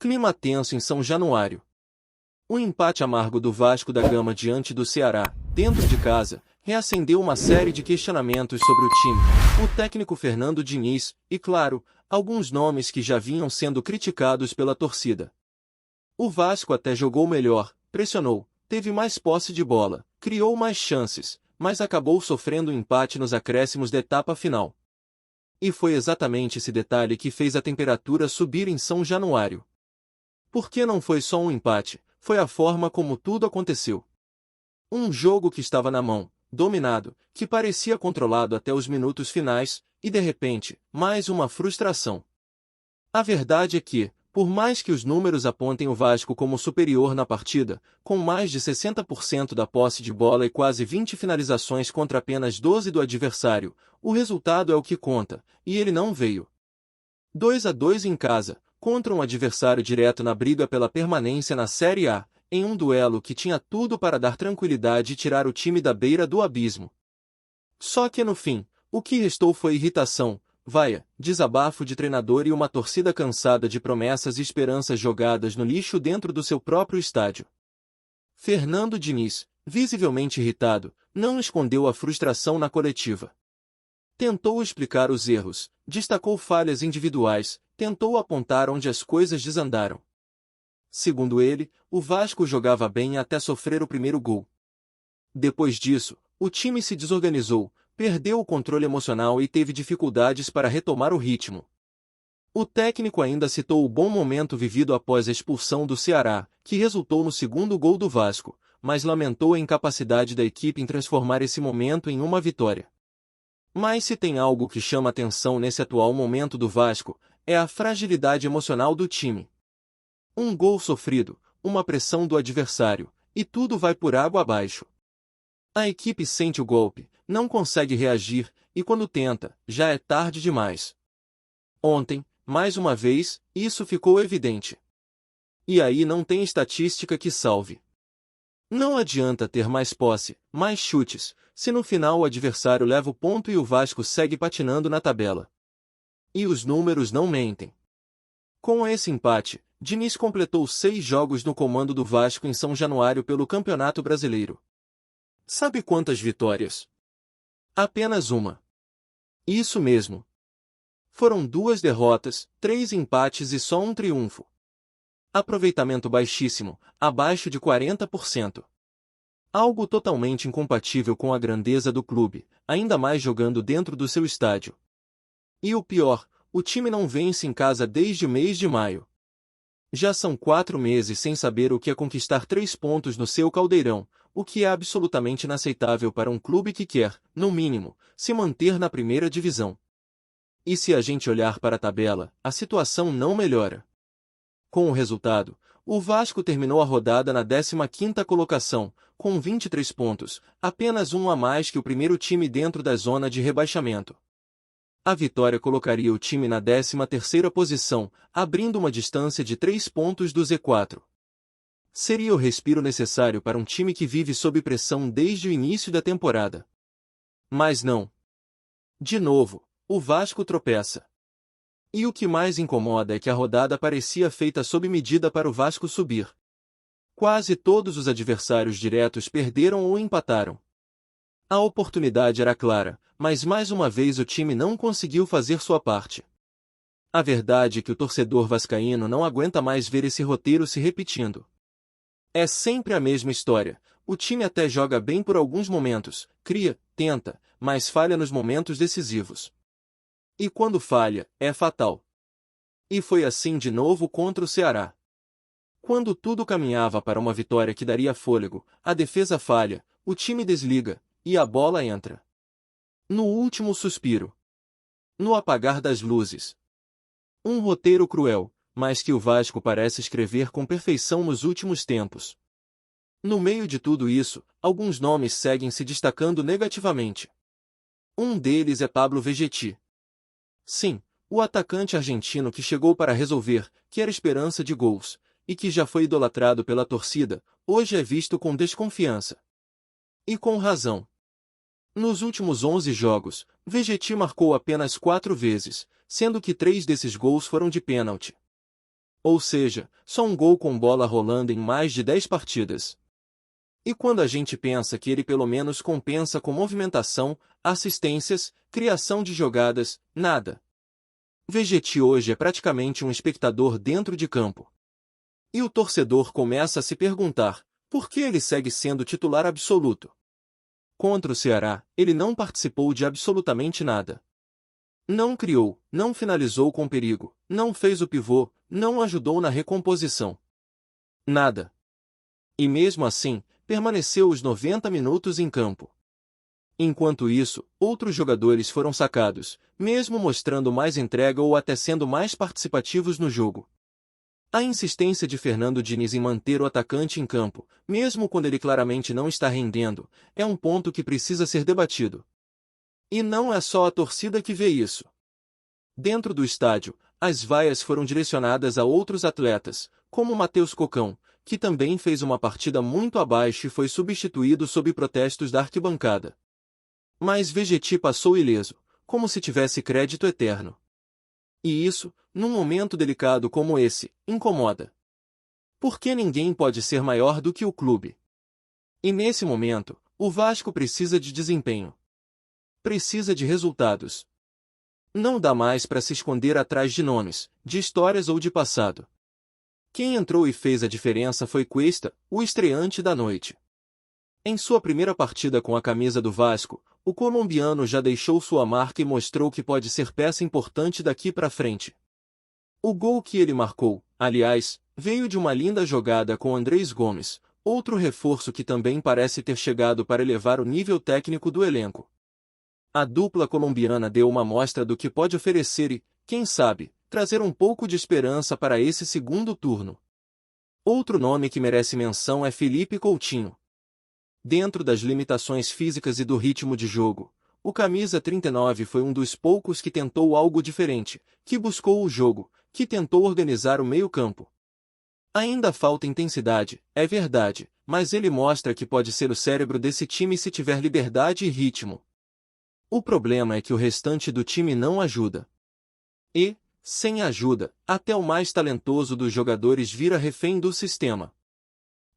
Clima tenso em São Januário. O empate amargo do Vasco da Gama diante do Ceará, dentro de casa, reacendeu uma série de questionamentos sobre o time, o técnico Fernando Diniz e, claro, alguns nomes que já vinham sendo criticados pela torcida. O Vasco até jogou melhor, pressionou, teve mais posse de bola, criou mais chances, mas acabou sofrendo um empate nos acréscimos da etapa final. E foi exatamente esse detalhe que fez a temperatura subir em São Januário. Porque não foi só um empate, foi a forma como tudo aconteceu. Um jogo que estava na mão, dominado, que parecia controlado até os minutos finais, e de repente, mais uma frustração. A verdade é que, por mais que os números apontem o Vasco como superior na partida, com mais de 60% da posse de bola e quase 20 finalizações contra apenas 12 do adversário, o resultado é o que conta, e ele não veio. 2-2 em casa, contra um adversário direto na briga pela permanência na Série A, em um duelo que tinha tudo para dar tranquilidade e tirar o time da beira do abismo. Só que no fim, o que restou foi irritação, vaia, desabafo de treinador e uma torcida cansada de promessas e esperanças jogadas no lixo dentro do seu próprio estádio. Fernando Diniz, visivelmente irritado, não escondeu a frustração na coletiva. Tentou explicar os erros, destacou falhas individuais, tentou apontar onde as coisas desandaram. Segundo ele, o Vasco jogava bem até sofrer o primeiro gol. Depois disso, o time se desorganizou, perdeu o controle emocional e teve dificuldades para retomar o ritmo. O técnico ainda citou o bom momento vivido após a expulsão do Ceará, que resultou no segundo gol do Vasco, mas lamentou a incapacidade da equipe em transformar esse momento em uma vitória. Mas se tem algo que chama atenção nesse atual momento do Vasco, é a fragilidade emocional do time. Um gol sofrido, uma pressão do adversário, e tudo vai por água abaixo. A equipe sente o golpe, não consegue reagir, e quando tenta, já é tarde demais. Ontem, mais uma vez, isso ficou evidente. E aí não tem estatística que salve. Não adianta ter mais posse, mais chutes, se no final o adversário leva o ponto e o Vasco segue patinando na tabela. E os números não mentem. Com esse empate, Diniz completou 6 jogos no comando do Vasco em São Januário pelo Campeonato Brasileiro. Sabe quantas vitórias? Apenas uma. Isso mesmo. Foram 2 derrotas, 3 empates e só um triunfo. Aproveitamento baixíssimo, abaixo de 40%. Algo totalmente incompatível com a grandeza do clube, ainda mais jogando dentro do seu estádio. E o pior, o time não vence em casa desde o mês de maio. Já são 4 meses sem saber o que é conquistar 3 pontos no seu caldeirão, o que é absolutamente inaceitável para um clube que quer, no mínimo, se manter na primeira divisão. E se a gente olhar para a tabela, a situação não melhora. Com o resultado, o Vasco terminou a rodada na 15ª colocação, com 23 pontos, apenas um a mais que o primeiro time dentro da zona de rebaixamento. A vitória colocaria o time na 13ª posição, abrindo uma distância de 3 pontos do Z4. Seria o respiro necessário para um time que vive sob pressão desde o início da temporada. Mas não. De novo, o Vasco tropeça. E o que mais incomoda é que a rodada parecia feita sob medida para o Vasco subir. Quase todos os adversários diretos perderam ou empataram. A oportunidade era clara, mas mais uma vez o time não conseguiu fazer sua parte. A verdade é que o torcedor vascaíno não aguenta mais ver esse roteiro se repetindo. É sempre a mesma história, o time até joga bem por alguns momentos, cria, tenta, mas falha nos momentos decisivos. E quando falha, é fatal. E foi assim de novo contra o Ceará. Quando tudo caminhava para uma vitória que daria fôlego, a defesa falha, o time desliga, e a bola entra. No último suspiro. No apagar das luzes. Um roteiro cruel, mas que o Vasco parece escrever com perfeição nos últimos tempos. No meio de tudo isso, alguns nomes seguem se destacando negativamente. Um deles é Pablo Vegetti. Sim, o atacante argentino que chegou para resolver, que era esperança de gols, e que já foi idolatrado pela torcida, hoje é visto com desconfiança. E com razão. Nos últimos 11 jogos, Vegetti marcou apenas 4 vezes, sendo que 3 desses gols foram de pênalti. Ou seja, só um gol com bola rolando em mais de 10 partidas. E quando a gente pensa que ele pelo menos compensa com movimentação, assistências, criação de jogadas, nada. Vegetti hoje é praticamente um espectador dentro de campo. E o torcedor começa a se perguntar, por que ele segue sendo titular absoluto? Contra o Ceará, ele não participou de absolutamente nada. Não criou, não finalizou com perigo, não fez o pivô, não ajudou na recomposição. Nada. E mesmo assim, permaneceu os 90 minutos em campo. Enquanto isso, outros jogadores foram sacados, mesmo mostrando mais entrega ou até sendo mais participativos no jogo. A insistência de Fernando Diniz em manter o atacante em campo, mesmo quando ele claramente não está rendendo, é um ponto que precisa ser debatido. E não é só a torcida que vê isso. Dentro do estádio, as vaias foram direcionadas a outros atletas, como Matheus Cocão, que também fez uma partida muito abaixo e foi substituído sob protestos da arquibancada. Mas Vegetti passou ileso, como se tivesse crédito eterno. E isso, num momento delicado como esse, incomoda. Porque ninguém pode ser maior do que o clube. E nesse momento, o Vasco precisa de desempenho. Precisa de resultados. Não dá mais para se esconder atrás de nomes, de histórias ou de passado. Quem entrou e fez a diferença foi Cuesta, o estreante da noite. Em sua primeira partida com a camisa do Vasco, o colombiano já deixou sua marca e mostrou que pode ser peça importante daqui para frente. O gol que ele marcou, aliás, veio de uma linda jogada com Andrés Gomes, outro reforço que também parece ter chegado para elevar o nível técnico do elenco. A dupla colombiana deu uma amostra do que pode oferecer e, quem sabe, trazer um pouco de esperança para esse segundo turno. Outro nome que merece menção é Felipe Coutinho. Dentro das limitações físicas e do ritmo de jogo, o camisa 39 foi um dos poucos que tentou algo diferente, que buscou o jogo, que tentou organizar o meio-campo. Ainda falta intensidade, é verdade, mas ele mostra que pode ser o cérebro desse time se tiver liberdade e ritmo. O problema é que o restante do time não ajuda. E, sem ajuda, até o mais talentoso dos jogadores vira refém do sistema.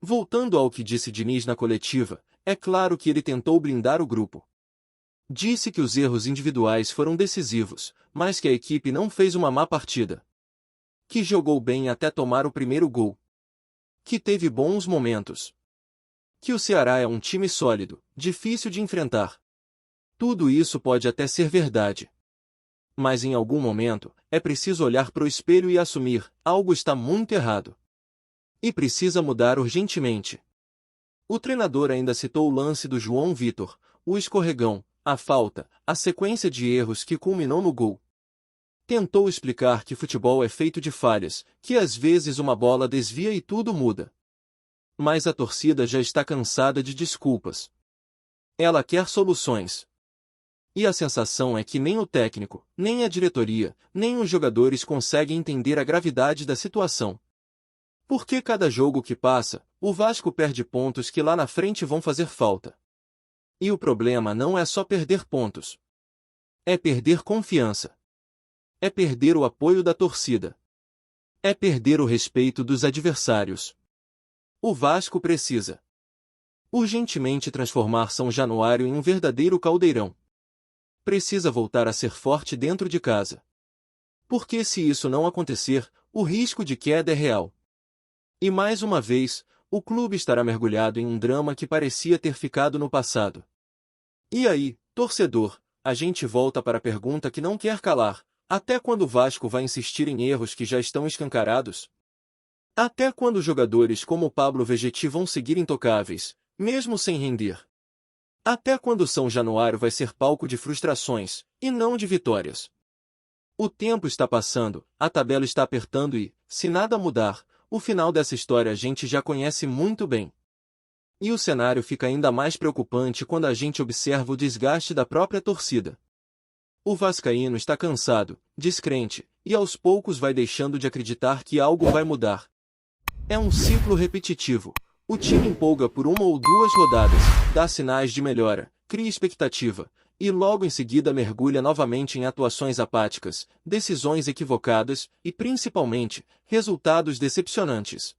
Voltando ao que disse Diniz na coletiva, é claro que ele tentou blindar o grupo. Disse que os erros individuais foram decisivos, mas que a equipe não fez uma má partida. Que jogou bem até tomar o primeiro gol. Que teve bons momentos. Que o Ceará é um time sólido, difícil de enfrentar. Tudo isso pode até ser verdade. Mas em algum momento, é preciso olhar para o espelho e assumir, algo está muito errado. E precisa mudar urgentemente. O treinador ainda citou o lance do João Vitor, o escorregão, a falta, a sequência de erros que culminou no gol. Tentou explicar que futebol é feito de falhas, que às vezes uma bola desvia e tudo muda. Mas a torcida já está cansada de desculpas. Ela quer soluções. E a sensação é que nem o técnico, nem a diretoria, nem os jogadores conseguem entender a gravidade da situação. Porque cada jogo que passa, o Vasco perde pontos que lá na frente vão fazer falta. E o problema não é só perder pontos. É perder confiança. É perder o apoio da torcida. É perder o respeito dos adversários. O Vasco precisa urgentemente transformar São Januário em um verdadeiro caldeirão. Precisa voltar a ser forte dentro de casa. Porque se isso não acontecer, o risco de queda é real. E mais uma vez, o clube estará mergulhado em um drama que parecia ter ficado no passado. E aí, torcedor, a gente volta para a pergunta que não quer calar: até quando o Vasco vai insistir em erros que já estão escancarados? Até quando jogadores como Pablo Vegetti vão seguir intocáveis, mesmo sem render? Até quando São Januário vai ser palco de frustrações, e não de vitórias? O tempo está passando, a tabela está apertando e, se nada mudar, o final dessa história a gente já conhece muito bem. E o cenário fica ainda mais preocupante quando a gente observa o desgaste da própria torcida. O vascaíno está cansado, descrente, e aos poucos vai deixando de acreditar que algo vai mudar. É um ciclo repetitivo. O time empolga por uma ou duas rodadas, dá sinais de melhora, cria expectativa, e logo em seguida mergulha novamente em atuações apáticas, decisões equivocadas e, principalmente, resultados decepcionantes.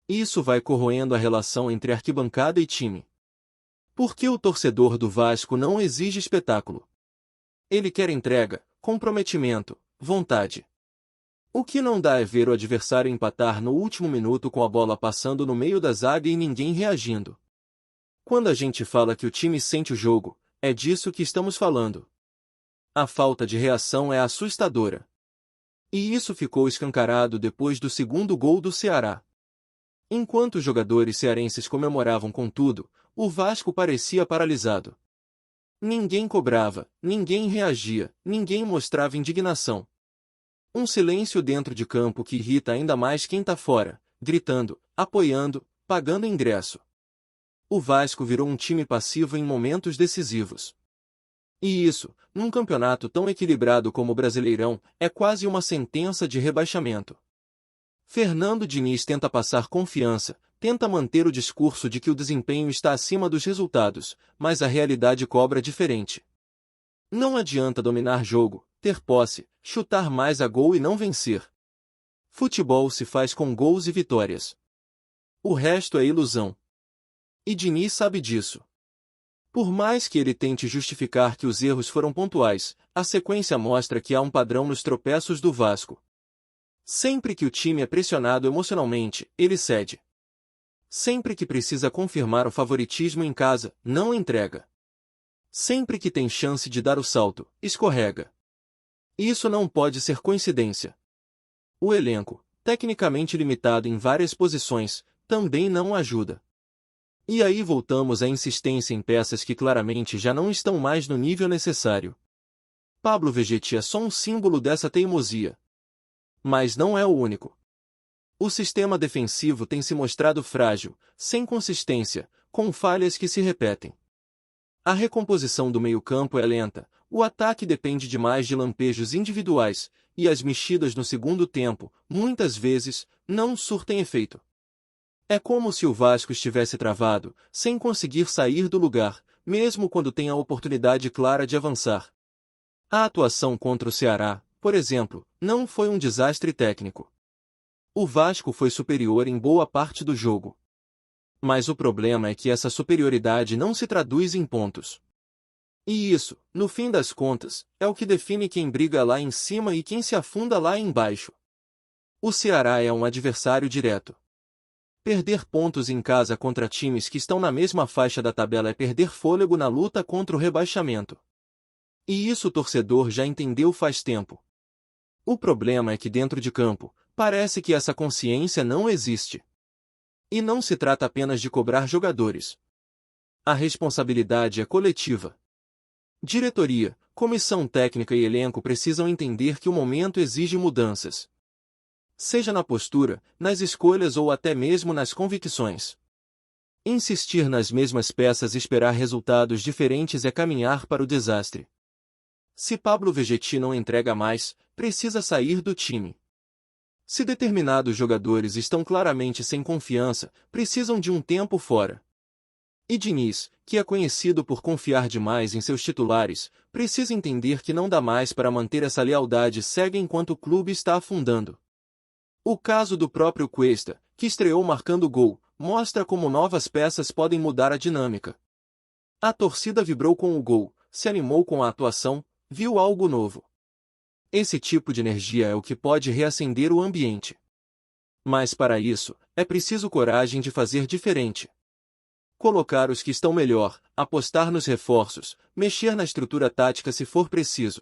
Isso vai corroendo a relação entre arquibancada e time. Porque o torcedor do Vasco não exige espetáculo. Ele quer entrega, comprometimento, vontade. O que não dá é ver o adversário empatar no último minuto com a bola passando no meio da zaga e ninguém reagindo. Quando a gente fala que o time sente o jogo, é disso que estamos falando. A falta de reação é assustadora. E isso ficou escancarado depois do segundo gol do Ceará. Enquanto os jogadores cearenses comemoravam com tudo, o Vasco parecia paralisado. Ninguém cobrava, ninguém reagia, ninguém mostrava indignação. Um silêncio dentro de campo que irrita ainda mais quem tá fora, gritando, apoiando, pagando ingresso. O Vasco virou um time passivo em momentos decisivos. E isso, num campeonato tão equilibrado como o Brasileirão, é quase uma sentença de rebaixamento. Fernando Diniz tenta passar confiança, tenta manter o discurso de que o desempenho está acima dos resultados, mas a realidade cobra diferente. Não adianta dominar jogo, ter posse, chutar mais a gol e não vencer. Futebol se faz com gols e vitórias. O resto é ilusão. E Diniz sabe disso. Por mais que ele tente justificar que os erros foram pontuais, a sequência mostra que há um padrão nos tropeços do Vasco. Sempre que o time é pressionado emocionalmente, ele cede. Sempre que precisa confirmar o favoritismo em casa, não entrega. Sempre que tem chance de dar o salto, escorrega. Isso não pode ser coincidência. O elenco, tecnicamente limitado em várias posições, também não ajuda. E aí voltamos à insistência em peças que claramente já não estão mais no nível necessário. Pablo Vegetti é só um símbolo dessa teimosia. Mas não é o único. O sistema defensivo tem se mostrado frágil, sem consistência, com falhas que se repetem. A recomposição do meio-campo é lenta, o ataque depende demais de lampejos individuais, e as mexidas no segundo tempo, muitas vezes, não surtem efeito. É como se o Vasco estivesse travado, sem conseguir sair do lugar, mesmo quando tem a oportunidade clara de avançar. A atuação contra o Ceará, por exemplo, não foi um desastre técnico. O Vasco foi superior em boa parte do jogo. Mas o problema é que essa superioridade não se traduz em pontos. E isso, no fim das contas, é o que define quem briga lá em cima e quem se afunda lá embaixo. O Ceará é um adversário direto. Perder pontos em casa contra times que estão na mesma faixa da tabela é perder fôlego na luta contra o rebaixamento. E isso o torcedor já entendeu faz tempo. O problema é que dentro de campo, parece que essa consciência não existe. E não se trata apenas de cobrar jogadores. A responsabilidade é coletiva. Diretoria, comissão técnica e elenco precisam entender que o momento exige mudanças. Seja na postura, nas escolhas ou até mesmo nas convicções. Insistir nas mesmas peças e esperar resultados diferentes é caminhar para o desastre. Se Pablo Vegetti não entrega mais, precisa sair do time. Se determinados jogadores estão claramente sem confiança, precisam de um tempo fora. E Diniz, que é conhecido por confiar demais em seus titulares, precisa entender que não dá mais para manter essa lealdade cega enquanto o clube está afundando. O caso do próprio Cuesta, que estreou marcando gol, mostra como novas peças podem mudar a dinâmica. A torcida vibrou com o gol, se animou com a atuação, viu algo novo. Esse tipo de energia é o que pode reacender o ambiente. Mas para isso, é preciso coragem de fazer diferente. Colocar os que estão melhor, apostar nos reforços, mexer na estrutura tática se for preciso.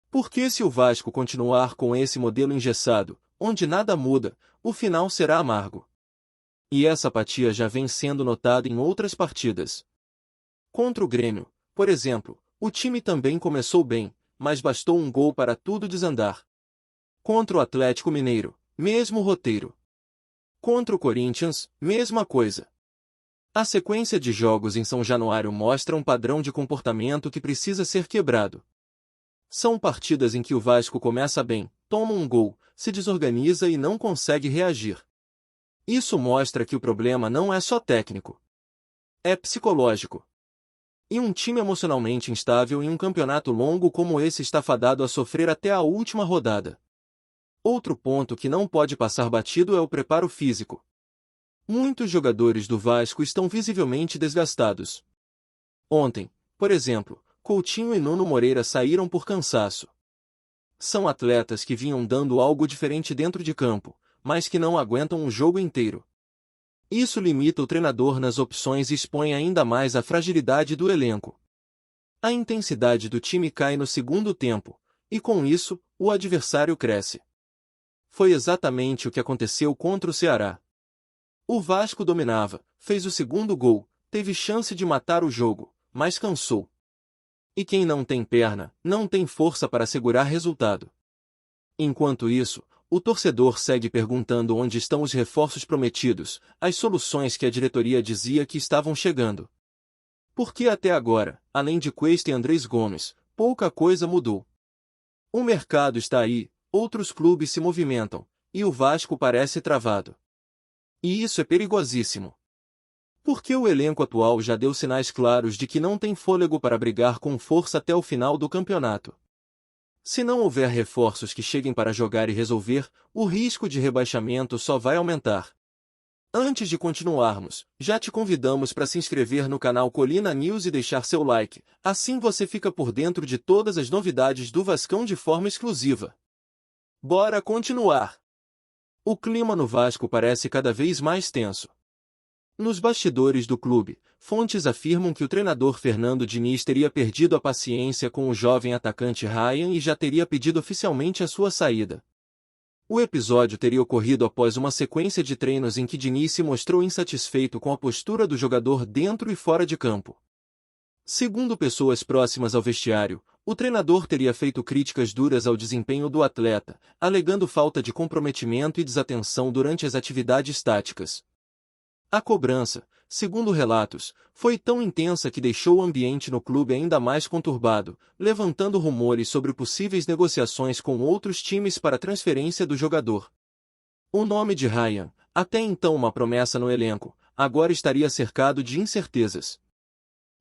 Porque se o Vasco continuar com esse modelo engessado, onde nada muda, o final será amargo. E essa apatia já vem sendo notada em outras partidas. Contra o Grêmio, por exemplo, o time também começou bem, mas bastou um gol para tudo desandar. Contra o Atlético Mineiro, mesmo roteiro. Contra o Corinthians, mesma coisa. A sequência de jogos em São Januário mostra um padrão de comportamento que precisa ser quebrado. São partidas em que o Vasco começa bem, toma um gol, se desorganiza e não consegue reagir. Isso mostra que o problema não é só técnico. É psicológico. E um time emocionalmente instável em um campeonato longo como esse está fadado a sofrer até a última rodada. Outro ponto que não pode passar batido é o preparo físico. Muitos jogadores do Vasco estão visivelmente desgastados. Ontem, por exemplo, Coutinho e Nuno Moreira saíram por cansaço. São atletas que vinham dando algo diferente dentro de campo, mas que não aguentam um jogo inteiro. Isso limita o treinador nas opções e expõe ainda mais a fragilidade do elenco. A intensidade do time cai no segundo tempo, e com isso, o adversário cresce. Foi exatamente o que aconteceu contra o Ceará. O Vasco dominava, fez o segundo gol, teve chance de matar o jogo, mas cansou. E quem não tem perna, não tem força para segurar resultado. Enquanto isso, o torcedor segue perguntando onde estão os reforços prometidos, as soluções que a diretoria dizia que estavam chegando. Porque até agora, além de Cuesta e Andrés Gomes, pouca coisa mudou. O mercado está aí, outros clubes se movimentam, e o Vasco parece travado. E isso é perigosíssimo. Porque o elenco atual já deu sinais claros de que não tem fôlego para brigar com força até o final do campeonato. Se não houver reforços que cheguem para jogar e resolver, o risco de rebaixamento só vai aumentar. Antes de continuarmos, já te convidamos para se inscrever no canal Colina News e deixar seu like, assim você fica por dentro de todas as novidades do Vascão de forma exclusiva. Bora continuar! O clima no Vasco parece cada vez mais tenso. Nos bastidores do clube, fontes afirmam que o treinador Fernando Diniz teria perdido a paciência com o jovem atacante Ryan e já teria pedido oficialmente a sua saída. O episódio teria ocorrido após uma sequência de treinos em que Diniz se mostrou insatisfeito com a postura do jogador dentro e fora de campo. Segundo pessoas próximas ao vestiário, o treinador teria feito críticas duras ao desempenho do atleta, alegando falta de comprometimento e desatenção durante as atividades táticas. A cobrança, segundo relatos, foi tão intensa que deixou o ambiente no clube ainda mais conturbado, levantando rumores sobre possíveis negociações com outros times para a transferência do jogador. O nome de Ryan, até então uma promessa no elenco, agora estaria cercado de incertezas.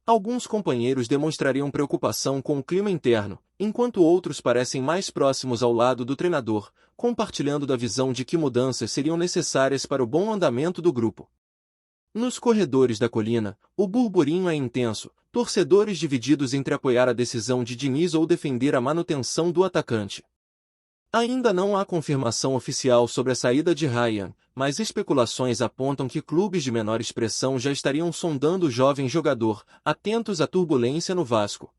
Alguns companheiros demonstrariam preocupação com o clima interno, enquanto outros parecem mais próximos ao lado do treinador, compartilhando da visão de que mudanças seriam necessárias para o bom andamento do grupo. Nos corredores da colina, o burburinho é intenso, torcedores divididos entre apoiar a decisão de Diniz ou defender a manutenção do atacante. Ainda não há confirmação oficial sobre a saída de Ryan, mas especulações apontam que clubes de menor expressão já estariam sondando o jovem jogador, atentos à turbulência no Vasco.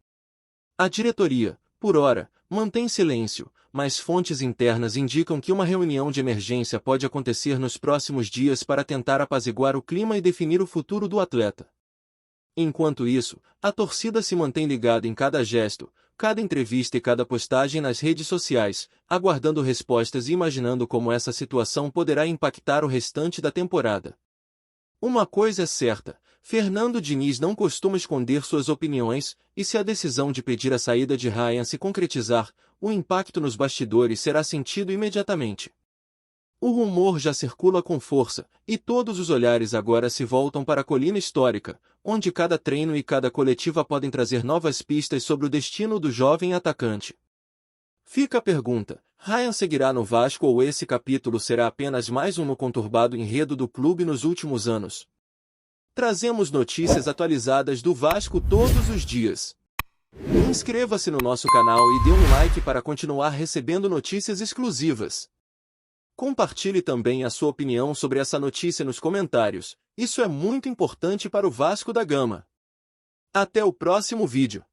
A diretoria, por ora, mantém silêncio, mas fontes internas indicam que uma reunião de emergência pode acontecer nos próximos dias para tentar apaziguar o clima e definir o futuro do atleta. Enquanto isso, a torcida se mantém ligada em cada gesto, cada entrevista e cada postagem nas redes sociais, aguardando respostas e imaginando como essa situação poderá impactar o restante da temporada. Uma coisa é certa, Fernando Diniz não costuma esconder suas opiniões, e se a decisão de pedir a saída de Ryan se concretizar, o impacto nos bastidores será sentido imediatamente. O rumor já circula com força, e todos os olhares agora se voltam para a colina histórica, onde cada treino e cada coletiva podem trazer novas pistas sobre o destino do jovem atacante. Fica a pergunta, Ryan seguirá no Vasco ou esse capítulo será apenas mais um no conturbado enredo do clube nos últimos anos? Trazemos notícias atualizadas do Vasco todos os dias. Inscreva-se no nosso canal e dê um like para continuar recebendo notícias exclusivas. Compartilhe também a sua opinião sobre essa notícia nos comentários, isso é muito importante para o Vasco da Gama. Até o próximo vídeo.